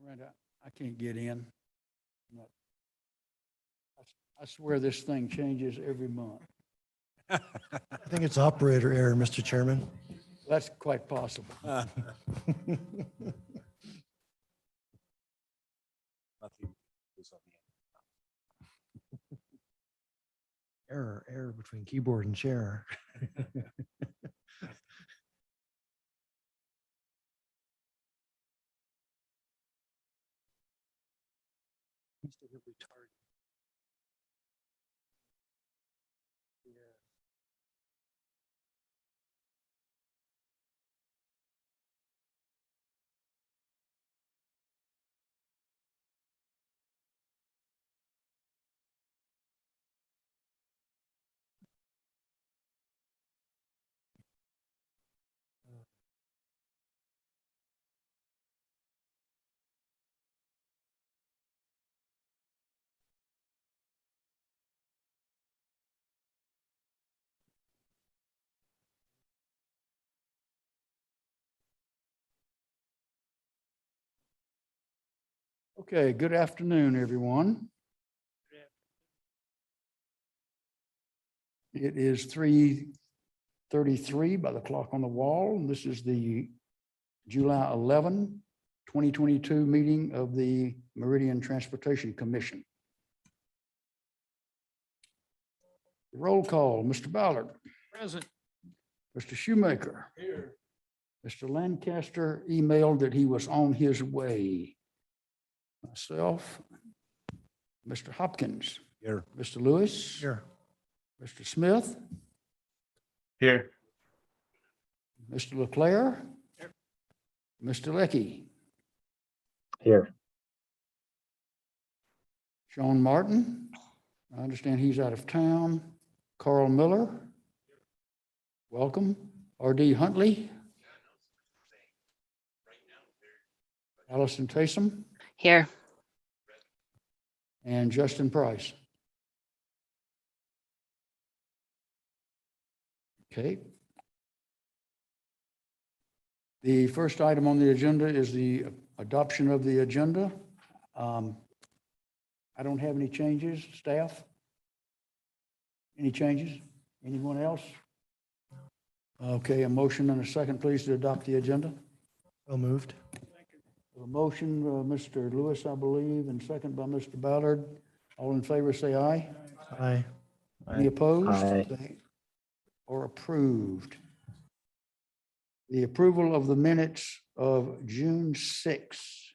Miranda, I can't get in. No. I swear this thing changes every month. I think it's operator error, Mr. Chairman. That's quite possible. Error between keyboard and chair. Okay, good afternoon, everyone. It is 3:33 by the clock on the wall. And this is the July 11, 2022 meeting of the Meridian Transportation Commission. Roll call, Mr. Ballard. Present. Mr. Shoemaker. Here. Mr. Lancaster emailed that he was on his way. Myself, Mr. Hopkins. Here. Mr. Lewis. Here. Mr. Smith. Here. Mr. Leclerc. Here. Mr. Leckey. Here. Sean Martin. I understand he's out of town. Carl Miller. Welcome. R.D. Huntley. Allison Taysom. Here. And Justin Price. Okay. The first item on the agenda is the adoption of the agenda. I don't have any changes, staff? Any changes? Anyone else? Okay, a motion and a second, please, to adopt the agenda. So moved. A motion, Mr. Lewis, I believe, and second by Mr. Ballard. All in favor, say aye. Aye. Any opposed? Aye. They are approved. The approval of the minutes of June 6.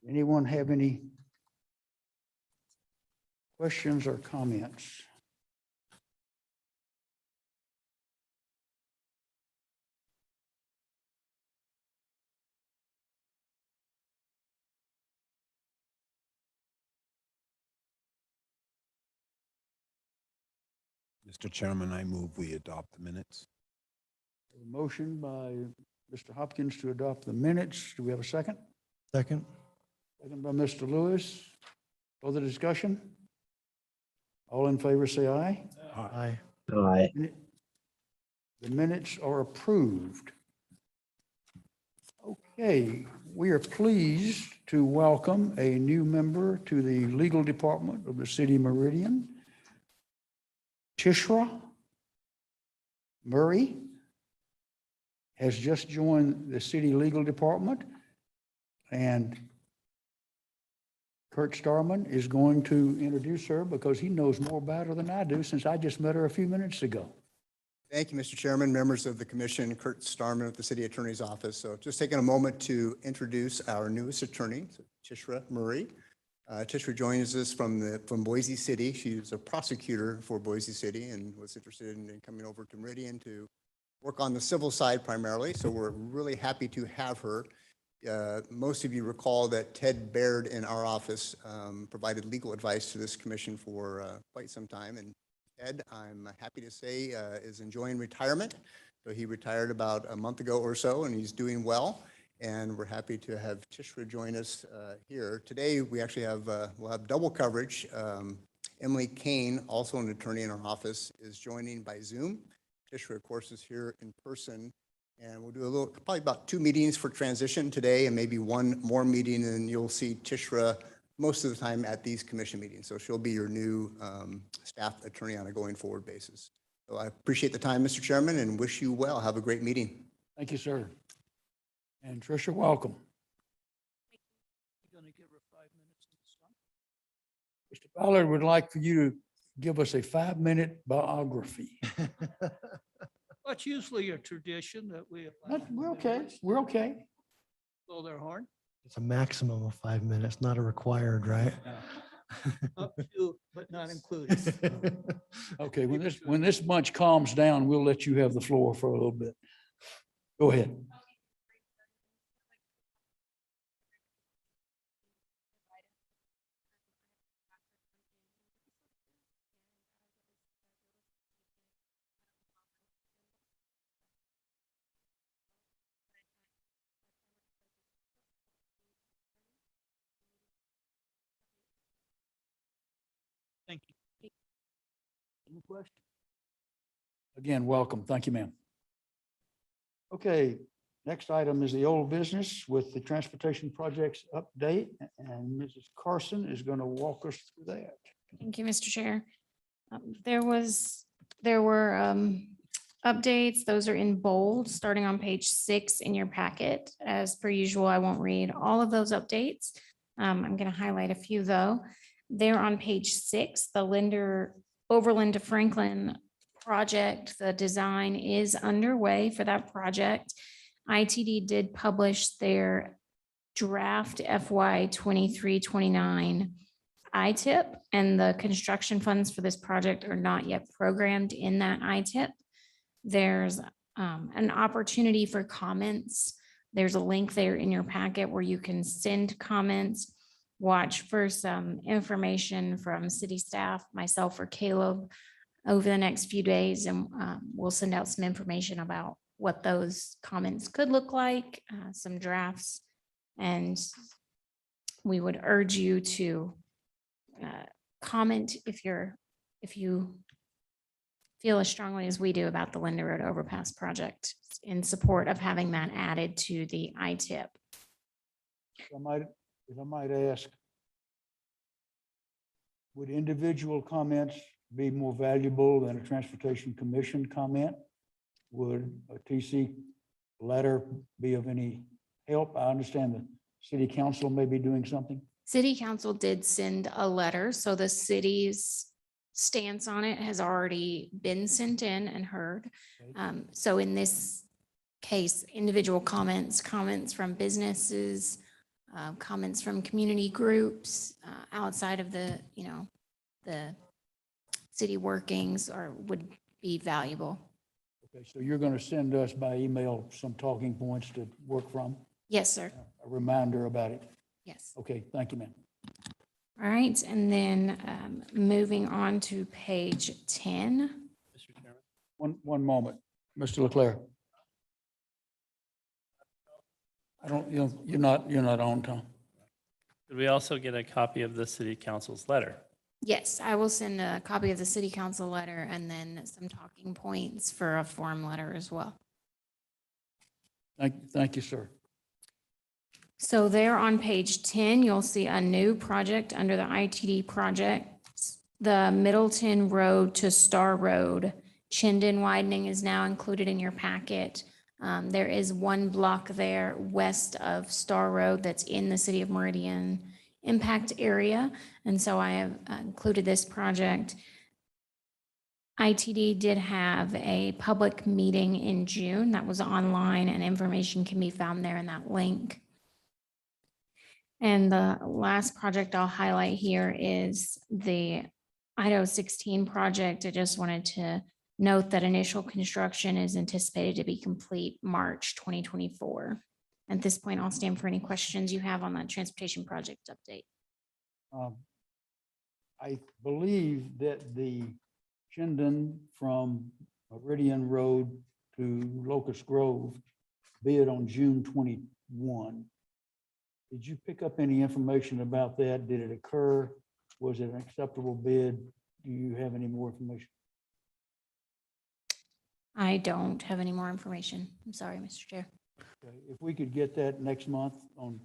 Anyone have any questions or comments? Mr. Chairman, I move we adopt the minutes. A motion by Mr. Hopkins to adopt the minutes. Do we have a second? Second. Second by Mr. Lewis. Further discussion? All in favor, say aye. Aye. Aye. The minutes are approved. Okay, we are pleased to welcome a new member to the legal department of the city of Meridian, Tishra Murray has just joined the city legal department, and Kurt Starman is going to introduce her because he knows more about her than I do, since I just met her a few minutes ago. Thank you, Mr. Chairman, members of the commission, Kurt Starman at the City Attorney's Office. So just taking a moment to introduce our newest attorney, Tishra Murray. Tishra joins us from Boise City. She's a prosecutor for Boise City and was interested in coming over to Meridian to work on the civil side primarily. So we're really happy to have her. Most of you recall that Ted Baird in our office provided legal advice to this commission for quite some time. And Ed, I'm happy to say, is enjoying retirement. So he retired about a month ago or so, and he's doing well. And we're happy to have Tishra join us here. Today, we actually have, we'll have double coverage. Emily Kane, also an attorney in our office, is joining by Zoom. Tishra, of course, is here in person. And we'll do a little, probably about 2 meetings for transition today and maybe 1 more meeting, and you'll see Tishra most of the time at these commission meetings. So she'll be your new staff attorney on a going forward basis. So I appreciate the time, Mr. Chairman, and wish you well. Have a great meeting. Thank you, sir. And Tricia, welcome. You're gonna give her 5 minutes to start. Mr. Ballard would like for you to give us a 5-minute biography. That's usually a tradition that we. We're okay. We're okay. Blow their horn. It's a maximum of 5 minutes, not a required, right? Up to, but not included. Okay, when this bunch calms down, we'll let you have the floor for a little bit. Go ahead. Thank you. Any questions? Again, welcome. Thank you, ma'am. Okay, next item is the old business with the transportation projects update, and Mrs. Carson is going to walk us through that. Thank you, Mr. Chair. There were updates. Those are in bold, starting on page 6 in your packet. As per usual, I won't read all of those updates. I'm going to highlight a few though. There on page 6, the Overland to Franklin project, the design is underway for that project. ITD did publish their draft FY 23-29 ITIP, and the construction funds for this project are not yet programmed in that ITIP. There's an opportunity for comments. There's a link there in your packet where you can send comments. Watch for some information from city staff, myself or Caleb over the next few days, and we'll send out some information about what those comments could look like, some drafts, and we would urge you to comment if you feel as strongly as we do about the Linda Road Overpass project in support of having that added to the ITIP. If I might ask, would individual comments be more valuable than a transportation commission comment? Would a TC letter be of any help? I understand the city council may be doing something. City council did send a letter, so the city's stance on it has already been sent in and heard. So in this case, individual comments from businesses, comments from community groups outside of the city workings would be valuable. Okay, so you're going to send us by email some talking points to work from, Yes, sir. a reminder about it. Yes. Okay, thank you, ma'am. All right. And then moving on to page 10. One moment, Mr. Leclerc. I don't, you're not on, Tom. Did we also get a copy of the city council's letter? Yes, I will send a copy of the city council letter and then some talking points for a form letter as well. Thank you, sir. So there on page 10, you'll see a new project under the ITD projects. The Middleton Road to Star Road, Chindin widening is now included in your packet. There is one block there west of Star Road that's in the city of Meridian impact area. And so I have included this project. ITD did have a public meeting in June that was online, and information can be found there in that link. And the last project I'll highlight here is the Idaho 16 project. I just wanted to note that initial construction is anticipated to be complete March 2024. At this point, I'll stand for any questions you have on the transportation project update. I believe that the Chindin from Meridian Road to Locust Grove bid on June 21. Did you pick up any information about that? Did it occur? Was it an acceptable bid? Do you have any more information? I don't have any more information. I'm sorry, Mr. Chair. Okay, if we could get that next month on,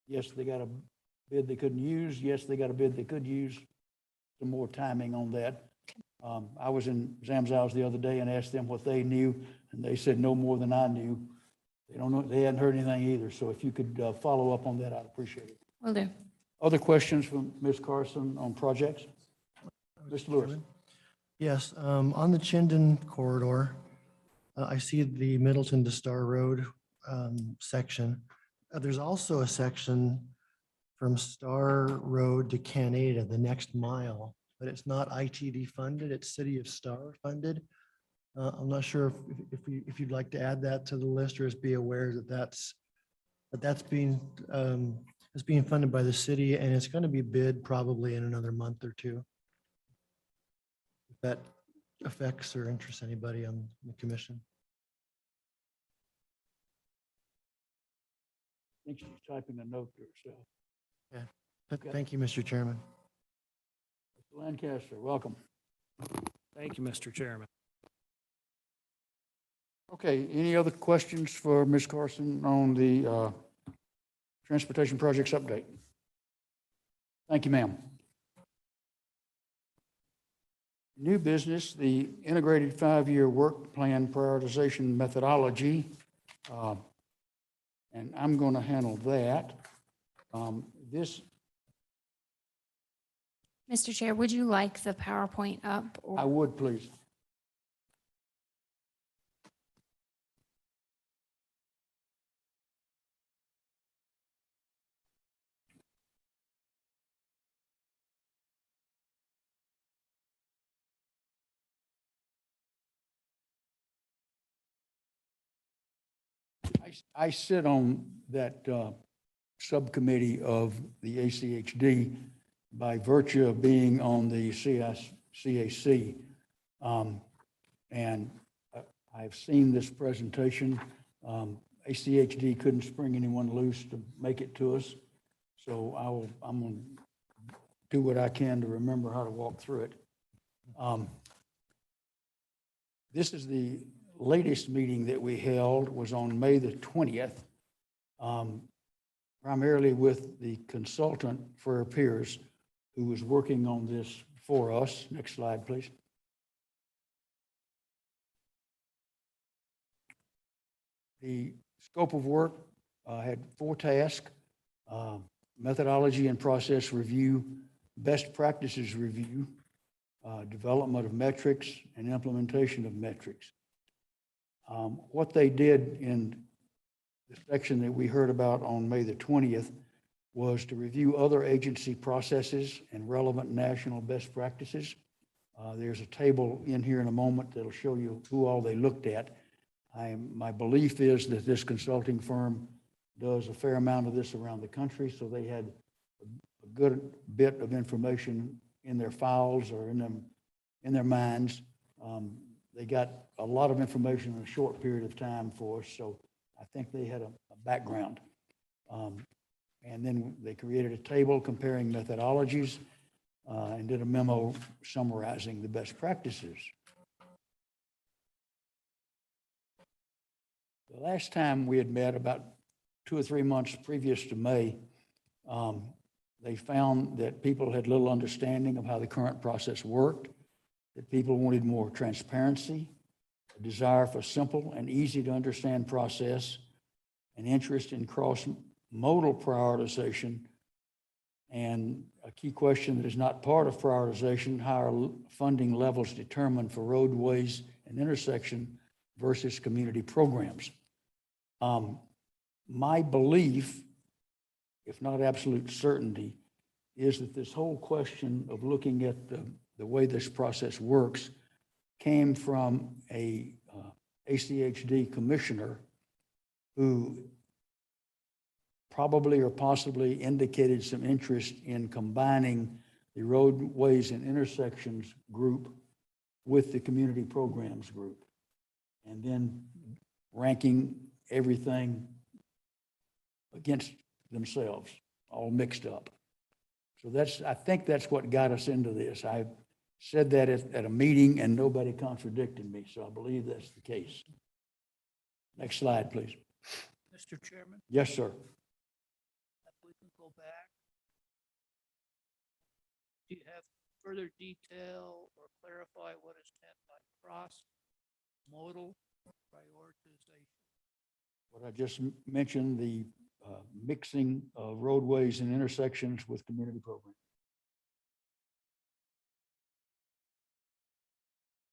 yes, they got a bid they couldn't use, yes, they got a bid they could use, some more timing on that. I was in Zamzows the other day and asked them what they knew, and they said no more than I knew. They don't know, they hadn't heard anything either, so if you could follow up on that, I'd appreciate it. Will do. Other questions from Ms. Carson on projects? Mr. Lewis? Chairman? Yes, on the Chindin corridor, I see the Middleton to Star Road section. There's also a section from Star Road to Canada, the next mile, but it's not ITD funded, it's City of Star funded. I'm not sure if you'd like to add that to the list, or just be aware that that's being funded by the city, and it's going to be bid probably in another month or two. If that affects or interests anybody on the commission. I think she's typing a note to herself. Okay. Thank you, Mr. Chairman. Mr. Lancaster, welcome. Thank you, Mr. Chairman. Okay, any other questions for Ms. Carson on the transportation projects update? Thank you, ma'am. New business, the integrated 5-year work plan prioritization methodology. And I'm going to handle that. This, Mr. Chair, would you like the PowerPoint up? I Or would, please. I sit on that subcommittee of the ACHD by virtue of being on the CAC. And I've seen this presentation. ACHD couldn't spring anyone loose to make it to us. So I'm going to do what I can to remember how to walk through it. This is the latest meeting that we held, was on May the 20th, primarily with the consultant for our peers who was working on this for us. Next slide, please. The scope of work had 4 tasks: methodology and process review, best practices review, development of metrics, and implementation of metrics. What they did in the section that we heard about on May the 20th was to review other agency processes and relevant national best practices. There's a table in here in a moment that'll show you who all they looked at. My belief is that this consulting firm does a fair amount of this around the country, so they had a good bit of information in their files or in their minds. They got a lot of information in a short period of time for us, so I think they had a background. And then they created a table comparing methodologies and did a memo summarizing the best practices. The last time we had met, about 2 or 3 months previous to May, they found that people had little understanding of how the current process worked, that people wanted more transparency, a desire for simple and easy to understand process, an interest in cross-modal prioritization, and a key question that is not part of prioritization: how are funding levels determined for roadways and intersection versus community programs? My belief, if not absolute certainty, is that this whole question of looking at the way this process works came from a ACHD commissioner who probably or possibly indicated some interest in combining the roadways and intersections group with the community programs group, and then ranking everything against themselves, all mixed up. So I think that's what got us into this. said that at a meeting and nobody contradicted me, so I believe that's the case. Next slide, please. Mr. Chairman, Yes, sir. if we can go back. Do you have further detail or clarify what is meant by cross-modal prioritization? What I just mentioned, the mixing of roadways and intersections with community programs.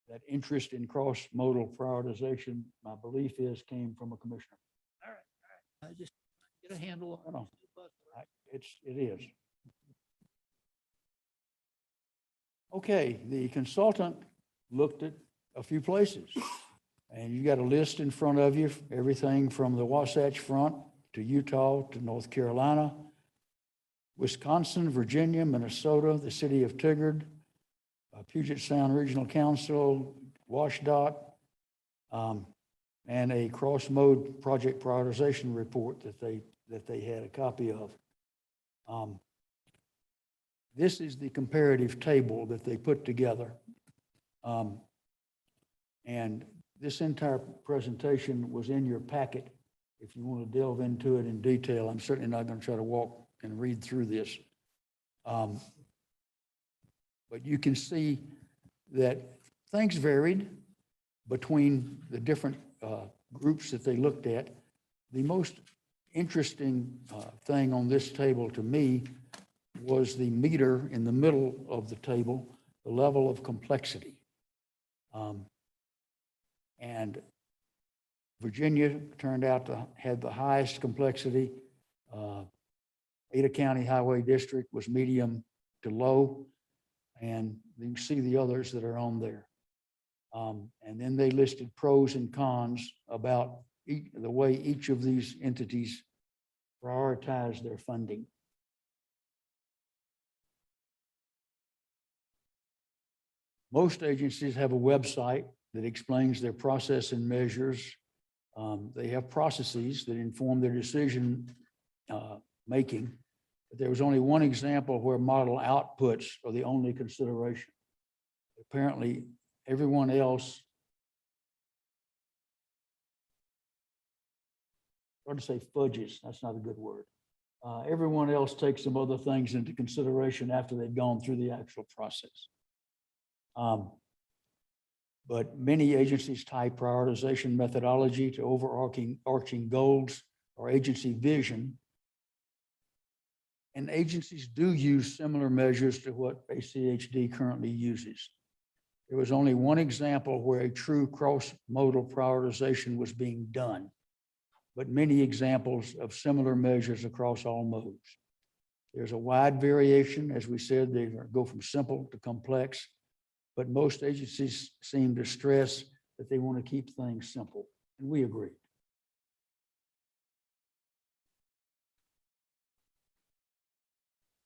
That interest in cross-modal prioritization, my belief is, came from a commissioner. All right. I just get a handle I know. on it. It is. Okay, the consultant looked at a few places. And you got a list in front of you, everything from the Wasatch Front to Utah to North Carolina, Wisconsin, Virginia, Minnesota, the city of Tigard, Puget Sound Regional Council, WashDOT, and a cross-mode project prioritization report that they had a copy of. This is the comparative table that they put together. And this entire presentation was in your packet. If you want to delve into it in detail, I'm certainly not going to try to walk and read through this. But you can see that things varied between the different groups that they looked at. The most interesting thing on this table to me was the meter in the middle of the table, the level of complexity. And Virginia turned out to have the highest complexity. Ada County Highway District was medium to low, and you can see the others that are on there. And then they listed pros and cons about the way each of these entities prioritize their funding. Most agencies have a website that explains their process and measures. They have processes that inform their decision making. But there was only one example where model outputs are the only consideration. Apparently, everyone else, hard to say fudges, that's not a good word. Everyone else takes some other things into consideration after they've gone through the actual process. But many agencies tie prioritization methodology to overarching goals or agency vision. And agencies do use similar measures to what ACHD currently uses. There was only one example where a true cross-modal prioritization was being done, but many examples of similar measures across all modes. There's a wide variation. As we said, they go from simple to complex, but most agencies seem to stress that they want to keep things simple, and we agree.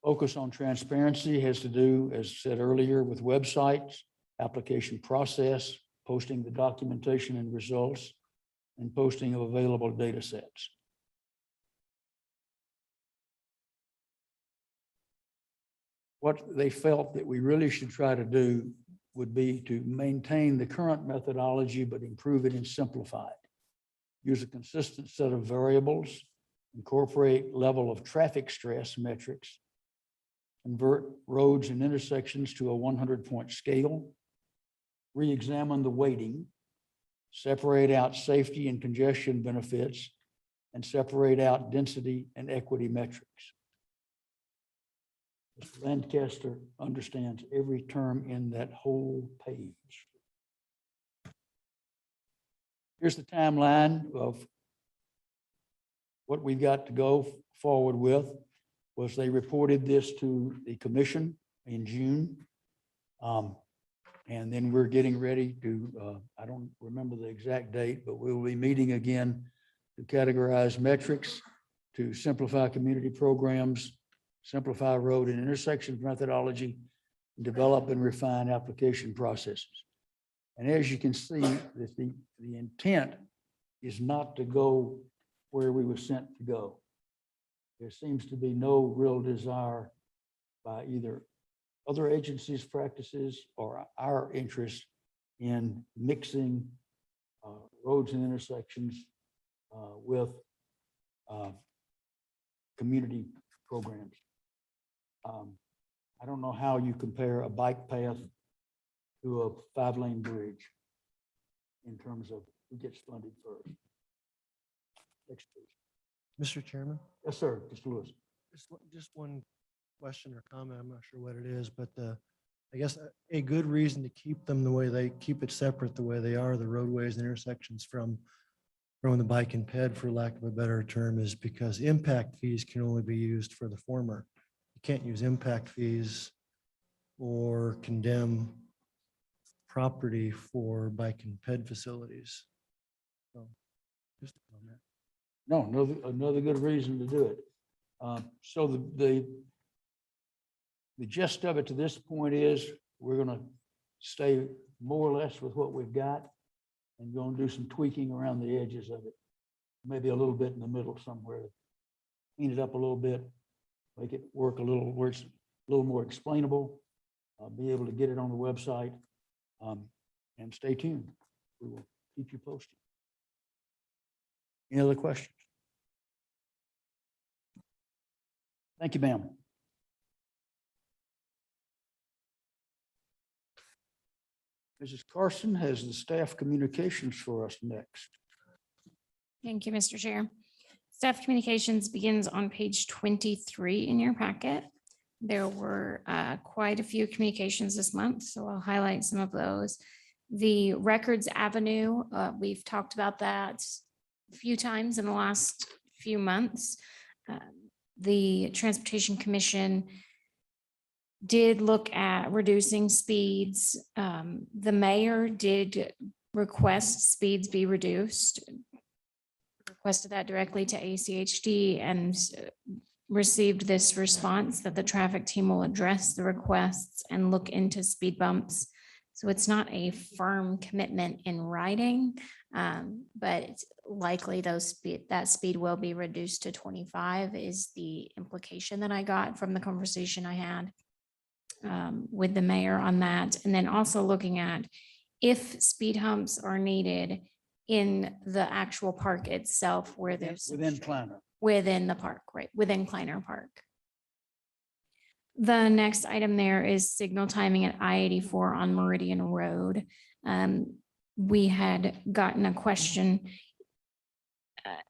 Focus on transparency has to do, as said earlier, with websites, application process, posting the documentation and results, and posting of available data sets. What they felt that we really should try to do would be to maintain the current methodology, but improve it and simplify it. Use a consistent set of variables, incorporate level of traffic stress metrics, convert roads and intersections to a 100-point scale, re-examine the weighting, separate out safety and congestion benefits, and separate out density and equity metrics. Mr. Lancaster understands every term in that whole page. Here's the timeline of what we've got to go forward with. Was they reported this to the commission in June. And then we're getting ready to, I don't remember the exact date, but we'll be meeting again to categorize metrics, to simplify community programs, simplify road and intersection methodology, develop and refine application processes. And as you can see, that the intent is not to go where we were sent to go. There seems to be no real desire by either other agencies' practices or our interest in mixing roads and intersections with community programs. I don't know how you compare a bike path to a 5-lane bridge in terms of who gets funded first. Next, please. Mr. Chairman, Yes, sir, Mr. Lewis. just one question or comment. I'm not sure what it is, but I guess a good reason to keep them the way they keep it separate, the way they are, the roadways and intersections from the bike and ped, for lack of a better term, is because impact fees can only be used for the former. You can't use impact fees or condemn property for bike and ped facilities. So, just a comment. No, another good reason to do it. So the gist of it to this point is we're going to stay more or less with what we've got and going to do some tweaking around the edges of it. Maybe a little bit in the middle somewhere. Clean it up a little bit, make it work a little where it's a little more explainable. Be able to get it on the website, and stay tuned. We will keep you posted. Any other questions? Thank you, ma'am. Mrs. Carson has the staff communications for us next. Thank you, Mr. Chair. Staff communications begins on page 23 in your packet. There were quite a few communications this month, so I'll highlight some of those. The Records Avenue, we've talked about that a few times in the last few months. The Transportation Commission did look at reducing speeds. The mayor did request speeds be reduced, requested that directly to ACHD, and received this response that the traffic team will address the requests and look into speed bumps. So it's not a firm commitment in writing, but it's likely that speed will be reduced to 25 is the implication that I got from the conversation I had with the mayor on that. And then also looking at if speed humps are needed in the actual park itself where there's Within Kleiner. within the park, right, within Kleiner Park. The next item there is signal timing at I-84 on Meridian Road. We had gotten a question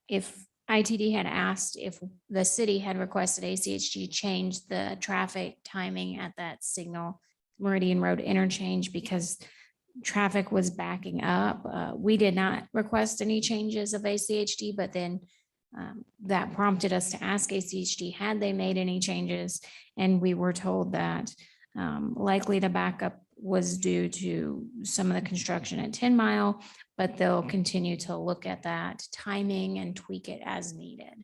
if ITD had asked if the city had requested ACHG change the traffic timing at that signal Meridian Road interchange because traffic was backing up. We did not request any changes of ACHD, but then that prompted us to ask ACHD had they made any changes, and we were told that likely the backup was due to some of the construction at 10 Mile, but they'll continue to look at that timing and tweak it as needed.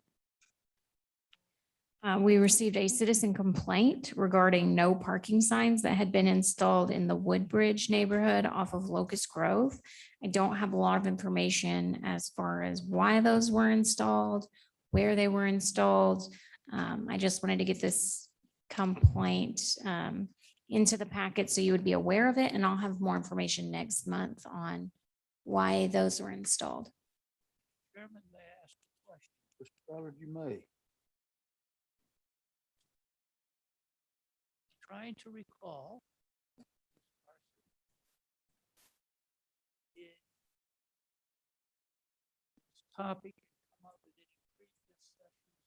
We received a citizen complaint regarding no parking signs that had been installed in the Woodbridge neighborhood off of Locust Grove. I don't have a lot of information as far as why those were installed, where they were installed. I just wanted to get this complaint into the packet so you would be aware of it, and I'll have more information next month on why those were installed. Chairman, may I ask a question? Mr. Ballard, you may. Trying to recall. Did this topic come up with any previous sessions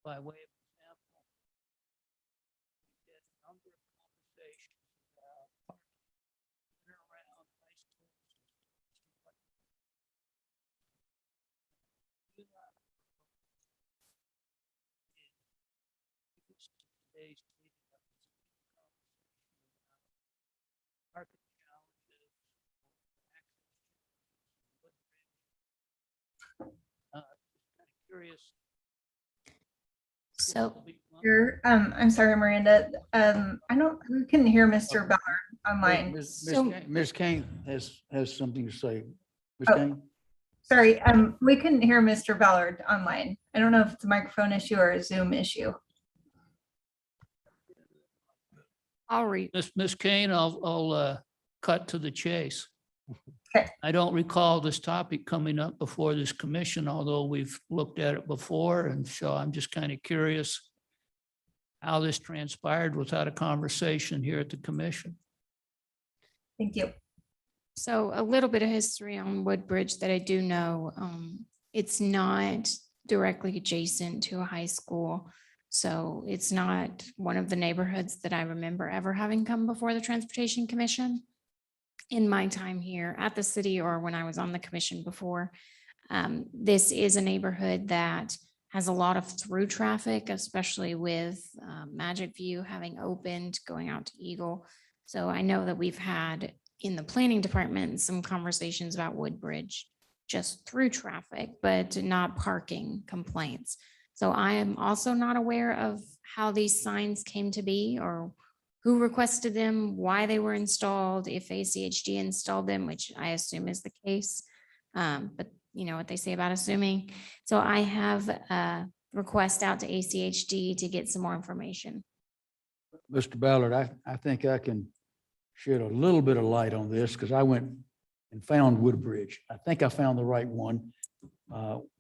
by way of example? We had a number of conversations about parking in and around high schools. Do not today's meeting of this conversation about parking challenges, access to Woodbridge. Just kind of curious. So Sure. I'm sorry, Miranda. We couldn't hear Mr. Ballard online. Ms. Kane has something to say. Ms. Oh. Kane? Sorry, we couldn't hear Mr. Ballard online. I don't know if it's a microphone issue or a Zoom issue. I'll read. Miss Kane, I'll cut to the chase. Okay. I don't recall this topic coming up before this commission, although we've looked at it before. And so I'm just kind of curious how this transpired without a conversation here at the commission. Thank you. So a little bit of history on Woodbridge that I do know. It's not directly adjacent to a high school. So it's not one of the neighborhoods that I remember ever having come before the Transportation Commission in my time here at the city or when I was on the commission before. This is a neighborhood that has a lot of through traffic, especially with Magic View having opened, going out to Eagle. So I know that we've had in the planning department some conversations about Woodbridge just through traffic, but not parking complaints. So I am also not aware of how these signs came to be or who requested them, why they were installed, if ACHD installed them, which I assume is the case. But you know what they say about assuming. So I have a request out to ACHD to get some more information. Mr. Ballard, I think I can shed a little bit of light on this because I went and found Woodbridge. I think I found the right one.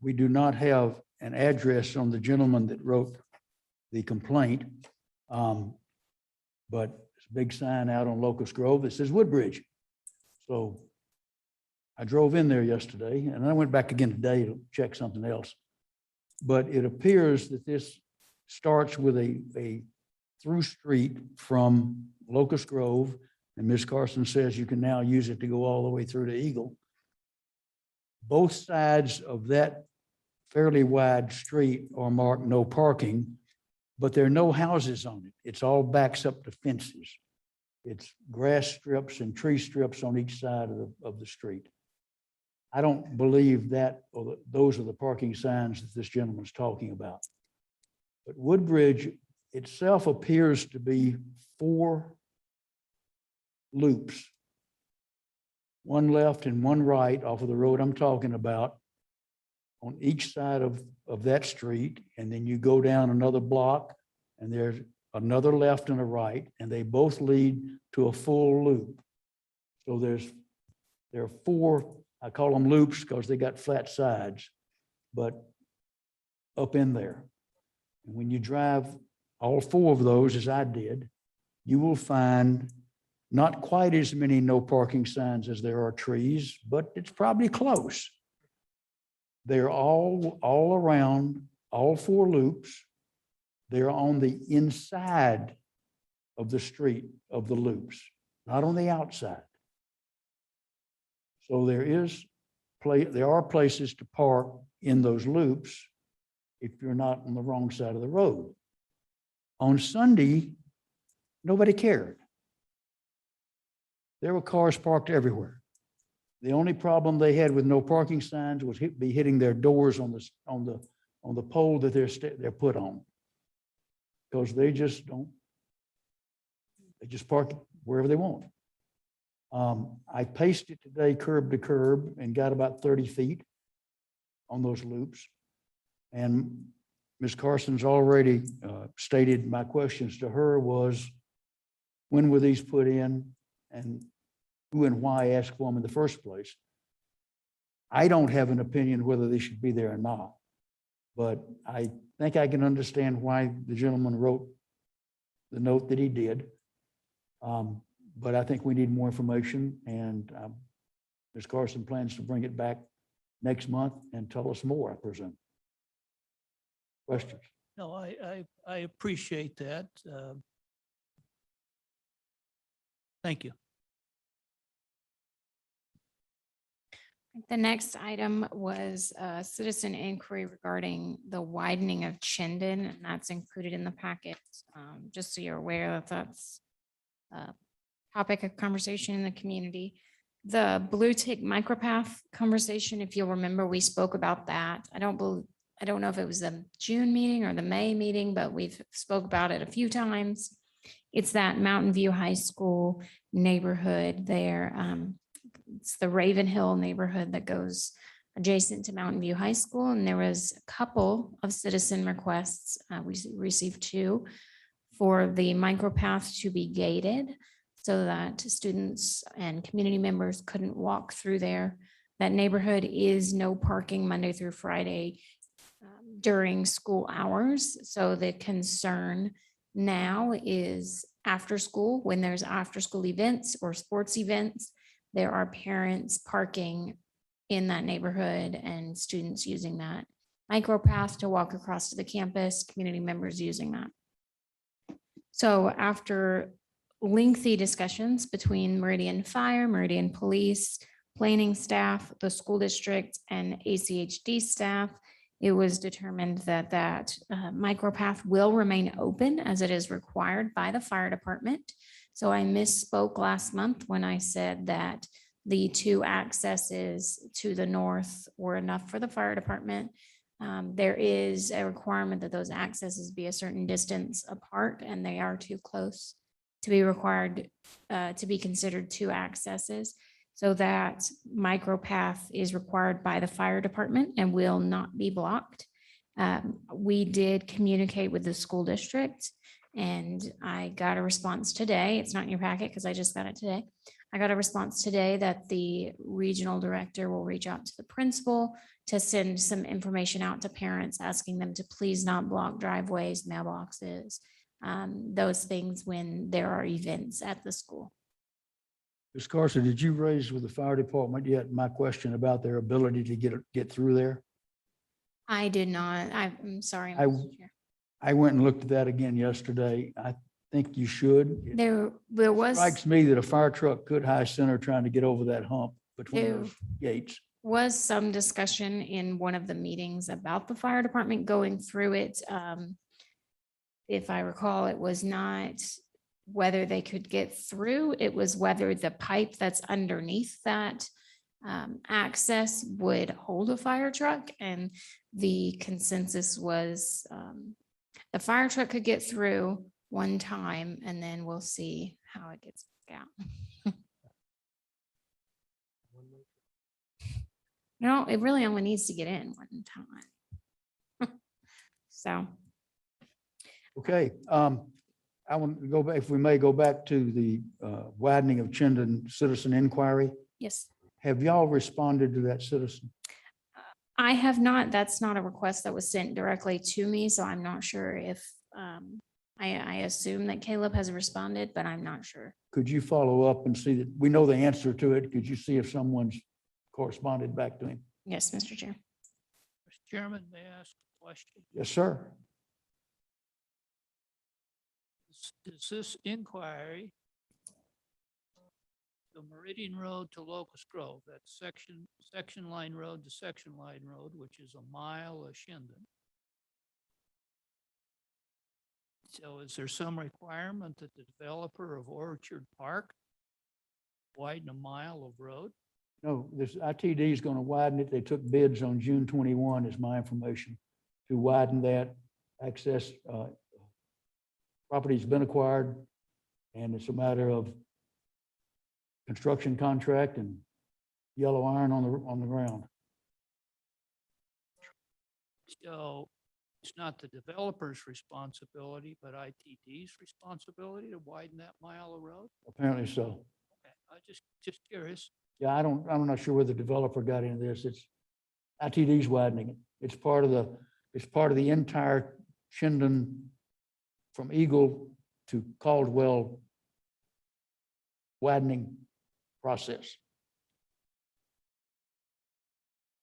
We do not have an address on the gentleman that wrote the complaint. But it's a big sign out on Locust Grove that says Woodbridge. So I drove in there yesterday and I went back again today to check something else. But it appears that this starts with a through street from Locust Grove. And Ms. Carson says you can now use it to go all the way through to Eagle. Both sides of that fairly wide street are marked no parking, but there are no houses on it. It's all backs up to fences. It's grass strips and tree strips on each side of the street. I don't believe that, or those are the parking signs that this gentleman's talking about. But Woodbridge itself appears to be 4 loops, one left and one right off of the road I'm talking about on each side of that street. And then you go down another block and there's another left and a right, and they both lead to a full loop. So there are 4, I call them loops because they got flat sides, but up in there. And when you drive all 4 of those, as I did, you will find not quite as many no parking signs as there are trees, but it's probably close. They're all around, all 4 loops. They're on the inside of the street of the loops, not on the outside. So there are places to park in those loops if you're not on the wrong side of the road. On Sunday, nobody cared. There were cars parked everywhere. The only problem they had with no parking signs was hitting their doors on the pole that they're put on. Because they just park wherever they want. I paced it today curb to curb and got about 30 feet on those loops. And Ms. Carson's already stated my questions to her was, when were these put in and who and why asked for them in the first place? I don't have an opinion whether they should be there or not, but I think I can understand why the gentleman wrote the note that he did. But I think we need more information, and Ms. Carson plans to bring it back next month and tell us more, I presume. Questions? No, I appreciate that. Thank you. The next item was a citizen inquiry regarding the widening of Chindin, and that's included in the packet. Just so you're aware that that's a topic of conversation in the community. The blue tick micropath conversation, if you'll remember, we spoke about that. I don't know if it was the June meeting or the May meeting, but we've spoke about it a few times. It's that Mountain View High School neighborhood there. It's the Ravenhill neighborhood that goes adjacent to Mountain View High School. And there was a couple of citizen requests. We received 2 for the micropath to be gated so that students and community members couldn't walk through there. That neighborhood is no parking Monday through Friday during school hours. So the concern now is after school, when there's after school events or sports events, there are parents parking in that neighborhood and students using that micropath to walk across to the campus, community members using that. So after lengthy discussions between Meridian Fire, Meridian Police, planning staff, the school district, and ACHD staff, it was determined that micropath will remain open as it is required by the fire department. So I misspoke last month when I said that the 2 accesses to the north were enough for the fire department. There is a requirement that those accesses be a certain distance apart, and they are too close to be required to be considered 2 accesses. So that micropath is required by the fire department and will not be blocked. We did communicate with the school district, and I got a response today. It's not in your packet because I just got it today. I got a response today that the regional director will reach out to the principal to send some information out to parents, asking them to please not block driveways, mailboxes, those things when there are events at the school. Ms. Carson, did you raise with the fire department yet my question about their ability to get through there? I did not. I'm sorry. I- Mr. Chair. I went and looked at that again yesterday. I think you should. It There was. strikes me that a fire truck could high center trying to get over that hump between There those gates. was some discussion in one of the meetings about the fire department going through it. If I recall, it was not whether they could get through, it was whether the pipe that's underneath that access would hold a fire truck. And the consensus was the fire truck could get through one time, and then we'll see how it gets out. No, it really only needs to get in one time. So, Okay, I want to go back, if we may go back to the widening of Chindin citizen inquiry. yes, Have y'all responded to that citizen? I have not, that's not a request that was sent directly to me, so I'm not sure if, I assume that Caleb has responded, but I'm not sure. Could you follow up and see that we know the answer to it? Could you see if someone's corresponded back to him? Yes, Mr. Chair. Mr. Chairman, may I ask a question? Yes, sir. Does this inquiry, the Meridian Road to Locust Grove, that section line road to section line road, which is a mile of Chindin. So is there some requirement that the developer of Orchard Park widen a mile of road? No, this ITD is going to widen it. They took bids on June 21 is my information to widen that access. Property's been acquired, and it's a matter of construction contract and yellow iron on the ground. So it's not the developer's responsibility, but ITD's responsibility to widen that mile of road? Apparently so. Okay, I just curious. Yeah, I'm not sure where the developer got into this. It's ITD's widening it. It's part of the entire Chindin from Eagle to Caldwell widening process.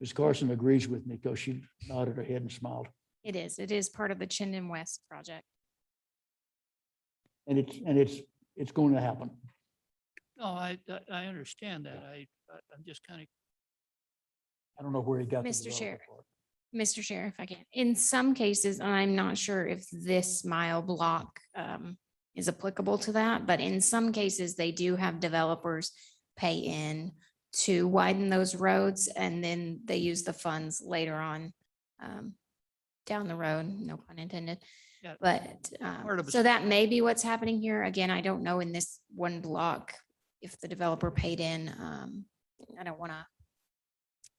Ms. Carson agrees with me because she nodded her head and smiled. It is part of the Chindin West project. And it's going to happen. No, I understand that. I'm just kind of, I don't know where he got the Mr. Chair. developer part. Mr. Chair, if I can, in some cases, and I'm not sure if this mile block is applicable to that, but in some cases, they do have developers pay in to widen those roads, and then they use the funds later on down the road, no pun intended. Yeah, But part of so it- that may be what's happening here. Again, I don't know in this one block if the developer paid in. I don't want to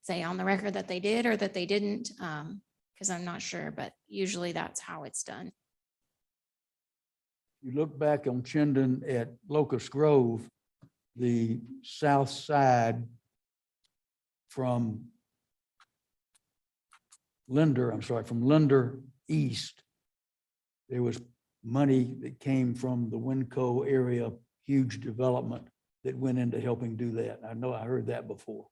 say on the record that they did or that they didn't, because I'm not sure, but usually that's how it's done. you look back on Chindin at Locust Grove, the south side from from Linder East, there was money that came from the Winco area, huge development that went into helping do that. I know I heard that before.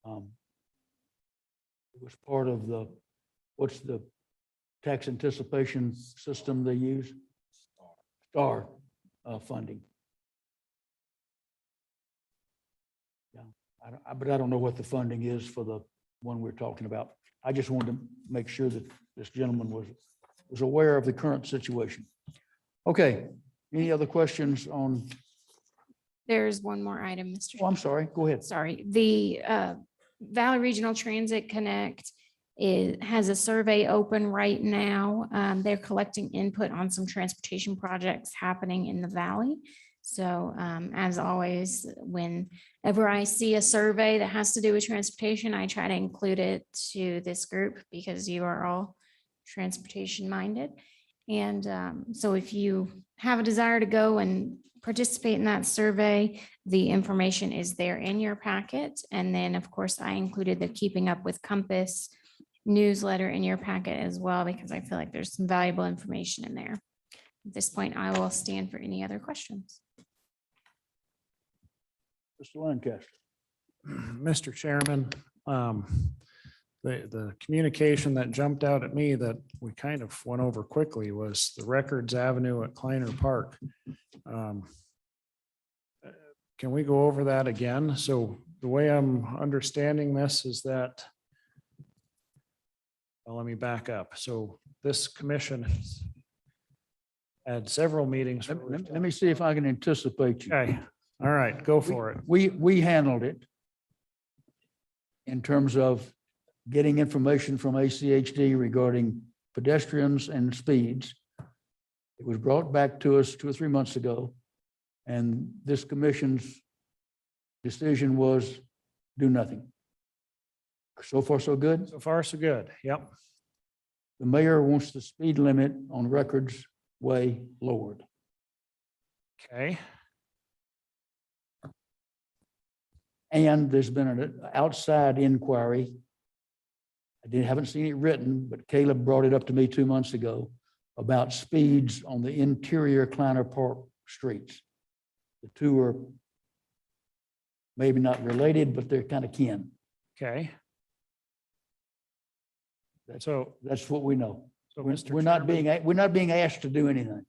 It was part of the, what's the tax anticipation system they use? STAR funding. Yeah, but I don't know what the funding is for the one we're talking about. I just wanted to make sure that this gentleman was aware of the current situation. Okay, any other questions on, There's one more item, Mr. oh, I'm sorry, go ahead. Sorry, the Valley Regional Transit Connect has a survey open right now. They're collecting input on some transportation projects happening in the valley. So as always, whenever I see a survey that has to do with transportation, I try to include it to this group because you are all transportation minded. And so if you have a desire to go and participate in that survey, the information is there in your packet. And then, of course, I included the Keeping Up with Compass newsletter in your packet as well, because I feel like there's some valuable information in there. At this point, I will stand for any other questions. Mr. Lancaster. Mr. Chairman, the communication that jumped out at me that we kind of went over quickly was the Records Avenue at Kleiner Park. Can we go over that again? So the way I'm understanding this is that, well, let me back up. So this commission has had several meetings. Let me see if I can anticipate you. Okay, all right, go for it. We handled it in terms of getting information from ACHD regarding pedestrians and speeds. It was brought back to us 2 or 3 months ago. And this commission's decision was do nothing. So far, so good. So far, so good. Yep. The mayor wants the speed limit on Records Way lowered. Okay. And there's been an outside inquiry. Haven't seen it written, but Caleb brought it up to me 2 months ago about speeds on the interior Kleiner Park streets. The two are maybe not related, but they're kind of kin. Okay. That's what we know. So We're Mr. not Chairman, we're not being asked to do anything.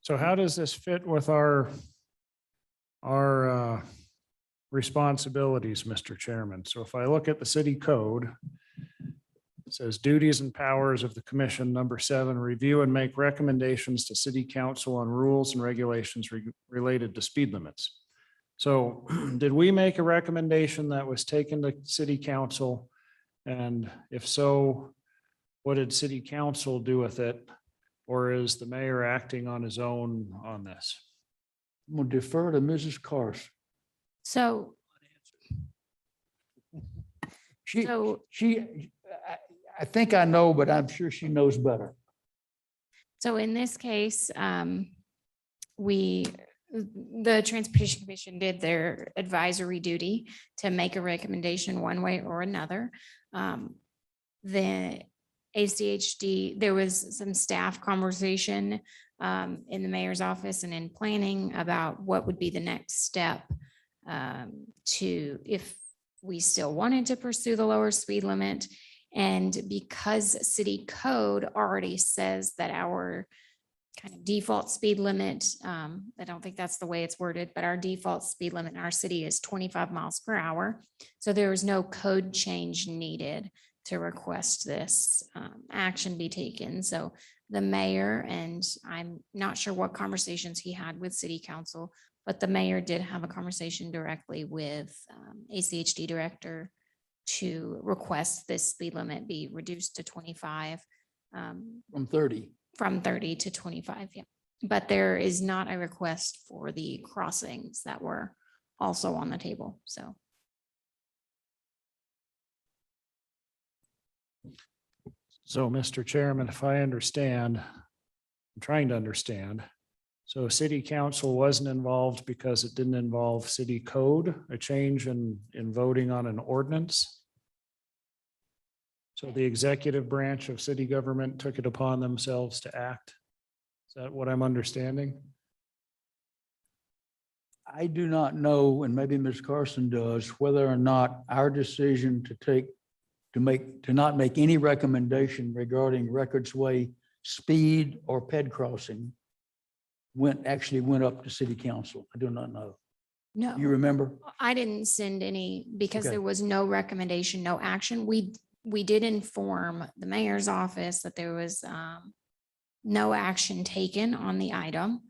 so how does this fit with our responsibilities, Mr. Chairman? So if I look at the city code, it says duties and powers of the commission, number 7, review and make recommendations to city council on rules and regulations related to speed limits. So did we make a recommendation that was taken to city council? And if so, what did city council do with it? Or is the mayor acting on his own on this? I'm going to defer to Mrs. Carson. So, I think I know, but I'm sure she knows better. so in this case, the Transportation Commission did their advisory duty to make a recommendation one way or another. The ACHD, there was some staff conversation in the mayor's office and in planning about what would be the next step if we still wanted to pursue the lower speed limit. And because city code already says that our kind of default speed limit, I don't think that's the way it's worded, but our default speed limit in our city is 25 miles per hour. So there was no code change needed to request this action be taken. So the mayor, and I'm not sure what conversations he had with city council, but the mayor did have a conversation directly with ACHD director to request this speed limit be reduced to 25. From 30. From 30 to 25, yeah. But there is not a request for the crossings that were also on the table, so. So, Mr. Chairman, if I understand, I'm trying to understand, So city council wasn't involved because it didn't involve city code, a change in voting on an ordinance. So the executive branch of city government took it upon themselves to act. Is that what I'm understanding? I do not know, and maybe Ms. Carson does, whether or not our decision to not make any recommendation regarding Records Way speed or ped crossing actually went up to city council. I do not know. No. You remember? I didn't send any because Okay. there was no recommendation, no action. We did inform the mayor's office that there was no action taken on the item,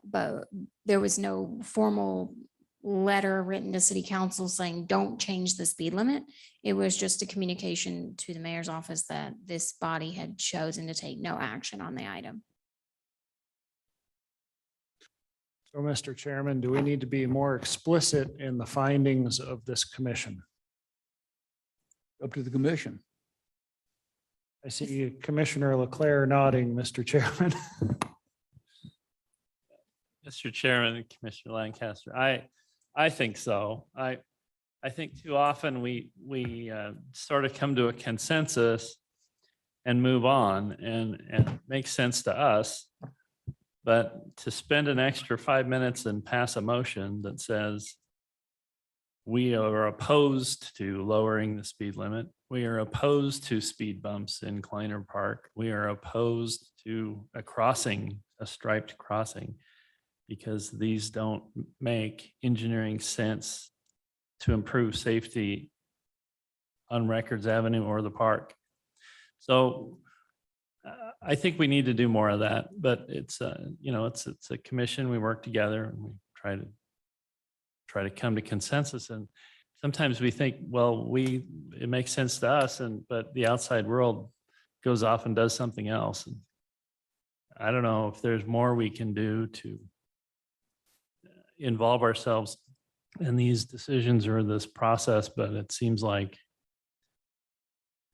but there was no formal letter written to city council saying, don't change the speed limit. It was just a communication to the mayor's office that this body had chosen to take no action on the item. So, Mr. Chairman, do we need to be more explicit in the findings of this commission? Up to the commission. I see Commissioner Leclerc nodding, Mr. Chairman. Mr. Chairman and Commissioner Lancaster, I think so. I think too often we sort of come to a consensus and move on, and it makes sense to us. But to spend an extra 5 minutes and pass a motion that says we are opposed to lowering the speed limit, we are opposed to speed bumps in Kleiner Park, we are opposed to a striped crossing, because these don't make engineering sense to improve safety on Records Avenue or the park. So I think we need to do more of that, but it's it's a commission. We work together and we try to come to consensus. And sometimes we think, well, it makes sense to us, but the outside world goes off and does something else. And I don't know if there's more we can do to involve ourselves in these decisions or this process, but it seems like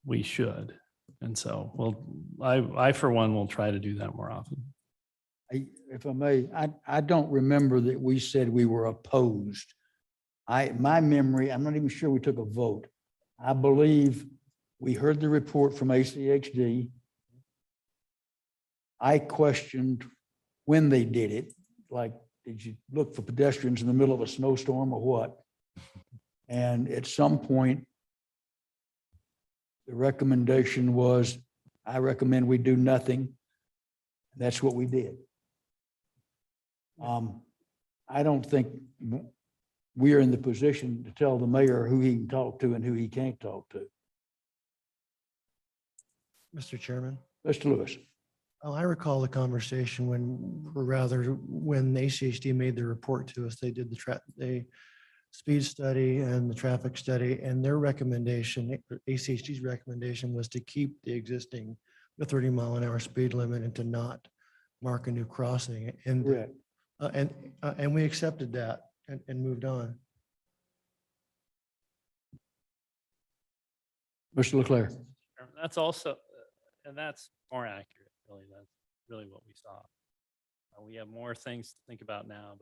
we should. And so, I for one will try to do that more often. If I may, I don't remember that we said we were opposed. My memory, I'm not even sure we took a vote. I believe we heard the report from ACHD. I questioned when they did it, like, did you look for pedestrians in the middle of a snowstorm or what? And at some point, the recommendation was, I recommend we do nothing. That's what we did. I don't think we are in the position to tell the mayor who he can talk to and who he can't talk to. Mr. Chairman. Mr. Lewis. Oh, I recall the conversation when the ACHD made the report to us, they did the speed study and the traffic study, and their recommendation, ACHD's recommendation, was to keep the 30-mile-an-hour speed limit and to not mark a new crossing. And Correct. And we accepted that and moved on. Mr. Leclerc. That's also, and that's more accurate, really. That's really what we saw. We have more things to think about now,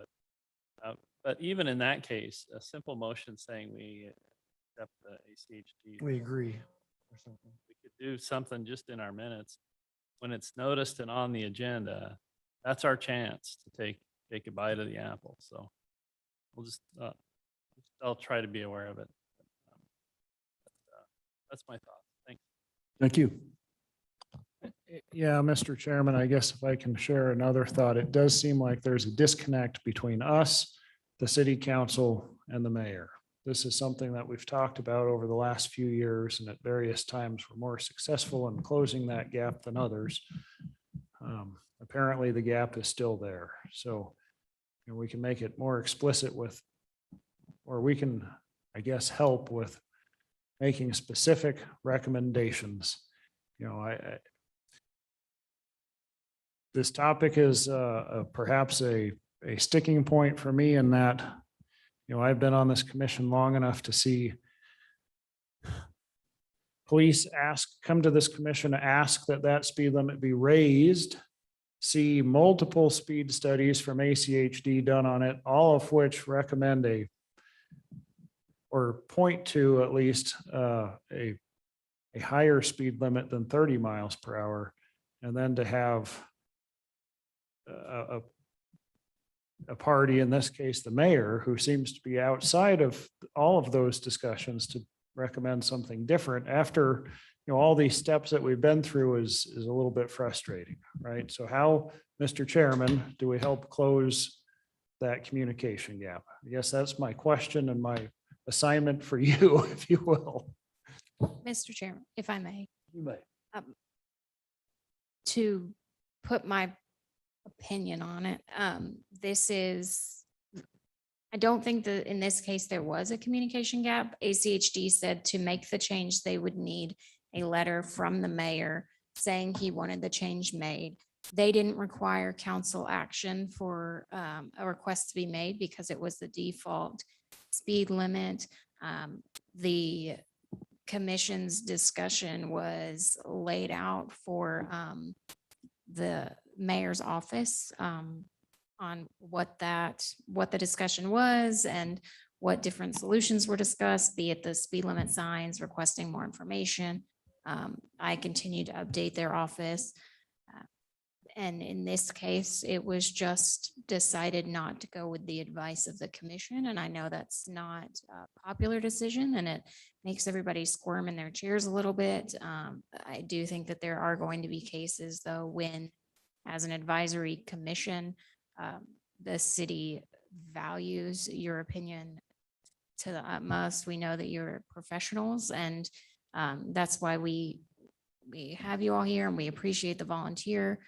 but even in that case, a simple motion saying we accept the ACHD. We agree or something. We could do something just in our minutes. When it's noticed and on the agenda, that's our chance to take a bite of the apple. So we'll just, I'll try to be aware of it. That's my thought. Thanks. Thank you. Yeah, Mr. Chairman, I guess if I can share another thought, it does seem like there's a disconnect between us, the city council, and the mayor. This is something that we've talked about over the last few years, and at various times we're more successful in closing that gap than others. Apparently the gap is still there. So we can make it more explicit or we can, I guess, help with making specific recommendations. This topic is perhaps a sticking point for me in that, I've been on this commission long enough to see police come to this commission to ask that speed limit be raised see multiple speed studies from ACHD done on it, all of which recommend or point to at least a higher speed limit than 30 miles per hour. And then to have a party, in this case, the mayor, who seems to be outside of all of those discussions, to recommend something different after, all these steps that we've been through is a little bit frustrating, right? So how, Mr. Chairman, do we help close that communication gap? I guess that's my question and my assignment for you, if you will. Mr. Chairman, if I may, You may. to put my opinion on it, I don't think that in this case there was a communication gap. ACHD said to make the change, they would need a letter from the mayor saying he wanted the change made. They didn't require council action for a request to be made because it was the default speed limit. The commission's discussion was laid out for the mayor's office on what the discussion was and what different solutions were discussed, be it the speed limit signs, requesting more information. I continue to update their office. And in this case, it was just decided not to go with the advice of the commission. And I know that's not a popular decision and it makes everybody squirm in their chairs a little bit. I do think that there are going to be cases though, when as an advisory commission, the city values your opinion to the utmost. We know that you're professionals and that's why we have you all here and we appreciate the volunteer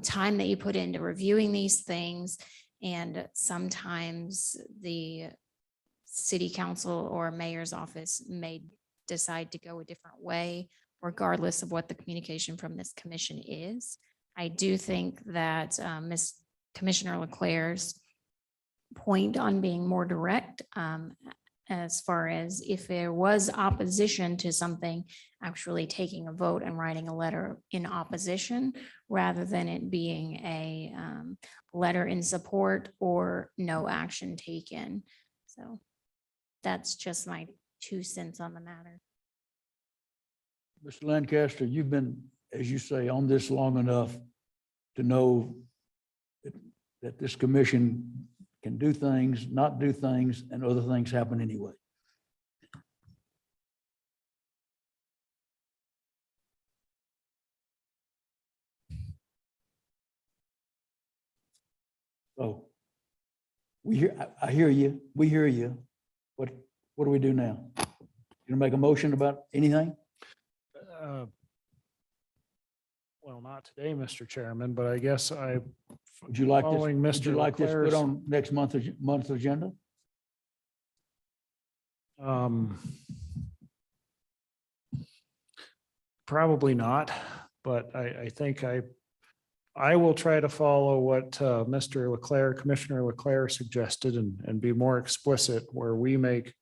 time that you put into reviewing these things. And sometimes the city council or mayor's office may decide to go a different way, regardless of what the communication from this commission is. I do think that Ms. Commissioner Leclerc's point on being more direct as far as if there was opposition to something, actually taking a vote and writing a letter in opposition rather than it being a letter in support or no action taken. So that's just my 2 cents on the matter. Mr. Lancaster, you've been, as you say, on this long enough to know that this commission can do things, not do things, and other things happen anyway. So I hear you. We hear you. What do we do now? You gonna make a motion about anything? Well, not today, Mr. Chairman, but I guess Would you like this? Following Would you Mr. like this put Leclerc's- on next month's agenda? Probably not, but I think I will try to follow what Mr. Leclerc, Commissioner Leclerc suggested and be more explicit where we make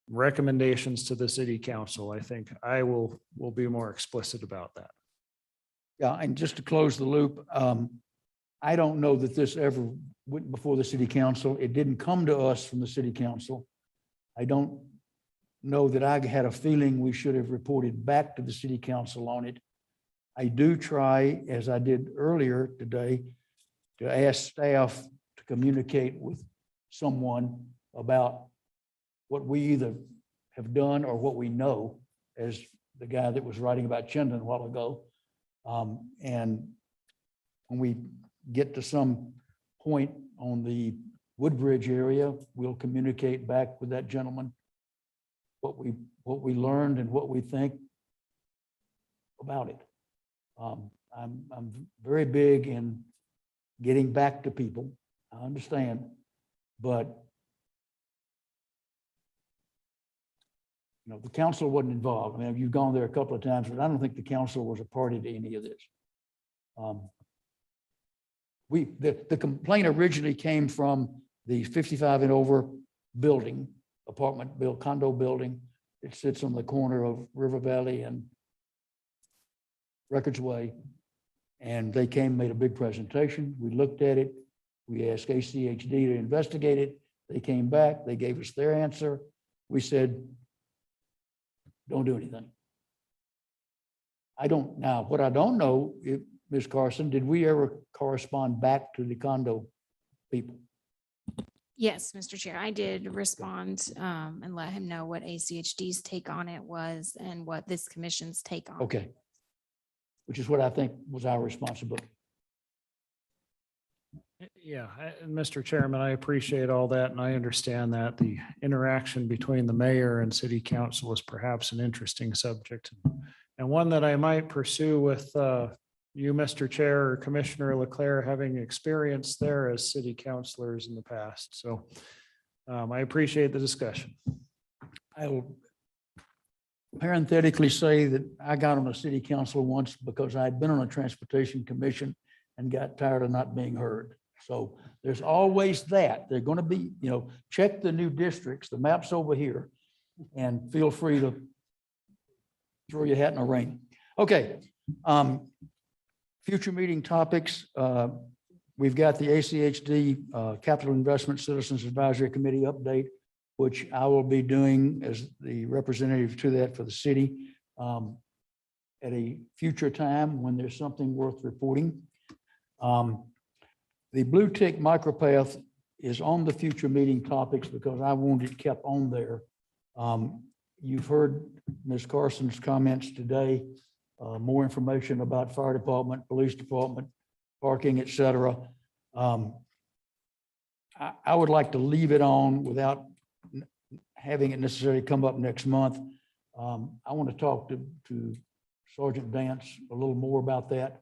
recommendations to the city council. I think I will be more explicit about that. Yeah, and just to close the loop, I don't know that this ever went before the city council. It didn't come to us from the city council. I don't know that I had a feeling we should have reported back to the city council on it. I do try, as I did earlier today, to ask staff to communicate with someone about what we either have done or what we know, as the guy that was writing about Chindin a while ago. And when we get to some point on the Woodbridge area, we'll communicate back with that gentleman what we learned and what we think about it. I'm very big in getting back to people. I understand, but the council wasn't involved. I mean, you've gone there a couple of times, but I don't think the council was a party to any of this. The complaint originally came from the 55 and over building, condo building. It sits on the corner of River Valley and Records Way. And they came, made a big presentation. We looked at it. We asked ACHD to investigate it. They came back, they gave us their answer. We said, don't do anything. Now, what I don't know, if, Ms. Carson, did we ever correspond back to the condo people? Yes, Mr. Chair, I did respond and let him know what ACHD's take on it was and what this commission's take on it. Okay. Which is what I think was our responsibility. Yeah, and Mr. Chairman, I appreciate all that, and I understand that the interaction between the mayor and city council is perhaps an interesting subject, and one that I might pursue with you, Mr. Chair, or Commissioner Leclerc, having experience there as city councilors in the past. So I appreciate the discussion. I will parenthetically say that I got on a city council once because I'd been on a transportation commission and got tired of not being heard. So there's always that. They're going to be, check the new districts, the map's over here, and feel free to throw your hat in the ring. Okay. Future meeting topics. We've got the ACHD Capital Investment Citizens Advisory Committee update, which I will be doing as the representative to that for the city at a future time when there's something worth reporting. The blue tick micropath is on the future meeting topics because I want it kept on there. You've heard Ms. Carson's comments today, more information about fire department, police department, parking, et cetera. I would like to leave it on without having it necessarily come up next month. I want to talk to Sergeant Dance a little more about that.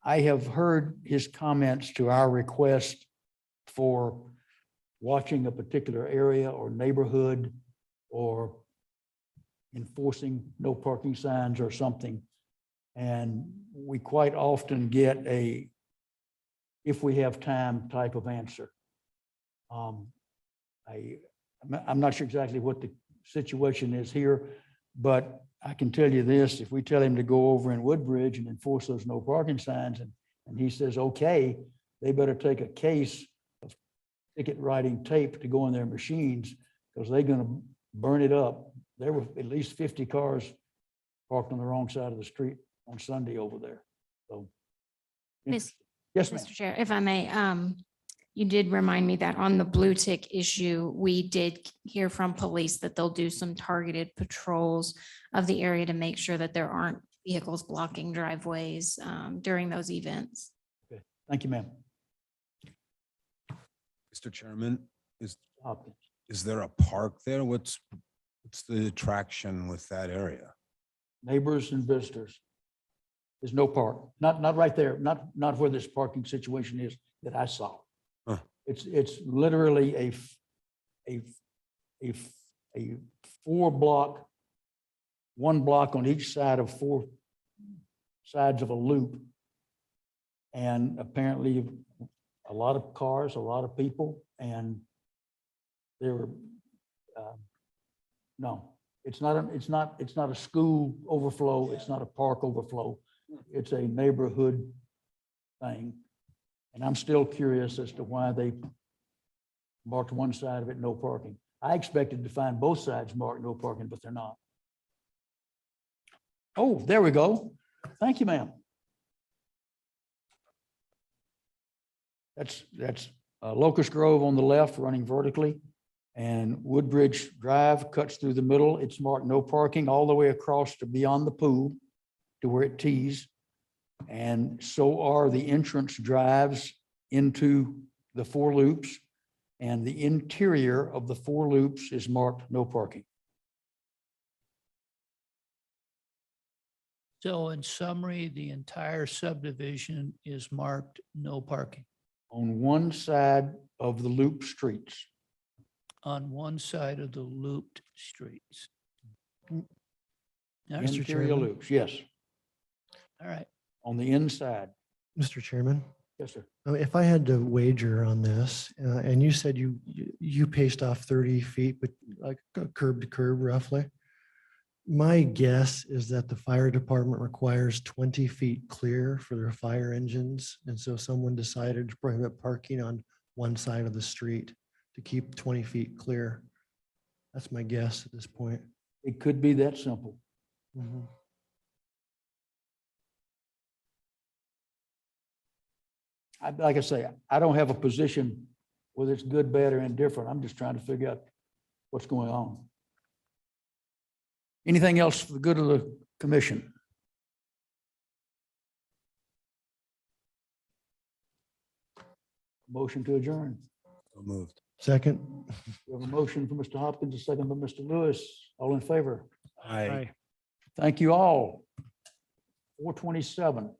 I have heard his comments to our request for watching a particular area or neighborhood or enforcing no parking signs or something. And we quite often get a, if we have time type of answer. I'm not sure exactly what the situation is here, but I can tell you this, if we tell him to go over in Woodbridge and enforce those no parking signs and he says, okay, they better take a case of ticket writing tape to go in their machines because they're going to burn it up. There were at least 50 cars parked on the wrong side of the street on Sunday over there. So, Miss- yes, ma'am. Mr. Chair, if I may, you did remind me that on the blue tick issue, we did hear from police that they'll do some targeted patrols of the area to make sure that there aren't vehicles blocking driveways during those events. Okay. Thank you, ma'am. Mr. Chairman, Hopkins. is there a park there? What's the attraction with that area? Neighbors and visitors. There's no park, not right there, not where this parking situation is that I saw. Huh. It's literally a 4-block, 1 block on each side of 4 sides of a loop. And apparently a lot of cars, a lot of people, and there were, no, it's not a school overflow. It's not a park overflow. It's a neighborhood thing. And I'm still curious as to why they marked one side of it, no parking. I expected to find both sides marked no parking, but they're not. Oh, there we go. Thank you, ma'am. That's Locust Grove on the left running vertically, and Woodbridge Drive cuts through the middle. It's marked no parking all the way across to beyond the pool to where it tees. And so are the entrance drives into the 4 loops, and the interior of the 4 loops is marked no parking. So in summary, the entire subdivision is marked no parking On one side of the loop streets. on one side of the looped streets. Now, Mr. Interior Chairman. loops, yes, all right, on the inside. Mr. Chairman, Yes, sir. if I had to wager on this, and you said you paced off 30 feet, but like curb to curb roughly. My guess is that the fire department requires 20 feet clear for their fire engines. And so someone decided to prohibit parking on one side of the street to keep 20 feet clear. That's my guess at this point. It could be that simple. Mhm. Like I say, I don't have a position whether it's good, bad, or indifferent. I'm just trying to figure out what's going on. Anything else for the good of the commission? Motion to adjourn. So moved. Second, We have a motion from Mr. Hopkins, a second by Mr. Lewis. All in favor? Aye. Thank you all. 4:27.